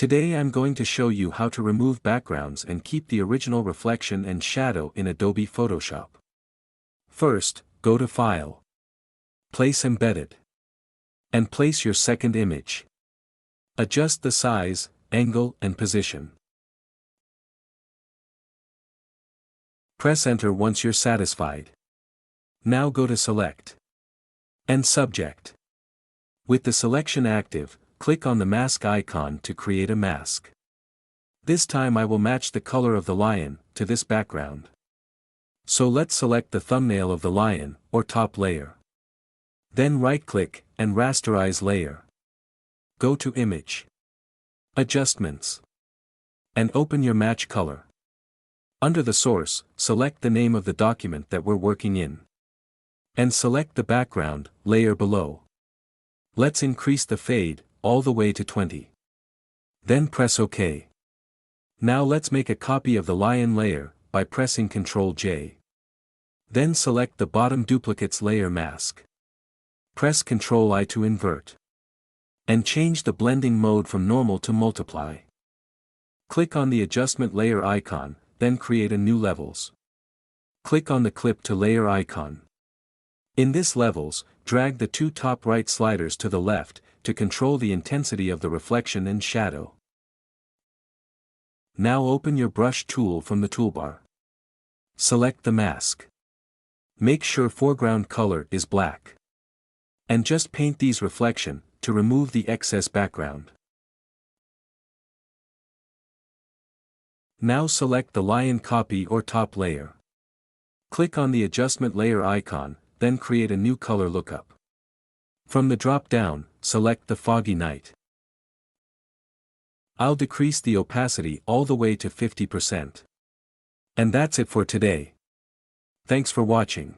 Today I'm going to show you how to remove backgrounds and keep the original reflection and shadow in Adobe Photoshop. First, go to File, Place Embedded, and place your second image. Adjust the size, angle, and position. Press Enter once you're satisfied. Now go to Select and Subject. With the selection active, click on the mask icon to create a mask. This time I will match the color of the lion to this background. So let's select the thumbnail of the lion, or top layer. Then right-click and rasterize layer. Go to Image, Adjustments, and open your match color. Under the source, select the name of the document that we're working in. And select the background layer below. Let's increase the fade all the way to 20. Then press OK. Now let's make a copy of the lion layer by pressing Ctrl J. Then select the bottom duplicates layer mask. Press Ctrl I to invert. And change the blending mode from normal to multiply. Click on the adjustment layer icon, then create a new levels. Click on the clip to layer icon. In this levels, drag the two top right sliders to the left, to control the intensity of the reflection and shadow. Now open your brush tool from the toolbar. Select the mask. Make sure foreground color is black. And just paint these reflection, to remove the excess background. Now select the lion copy or top layer. Click on the adjustment layer icon, then create a new color lookup. From the drop-down, select the foggy night. I'll decrease the opacity all the way to 50%. And that's it for today. Thanks for watching.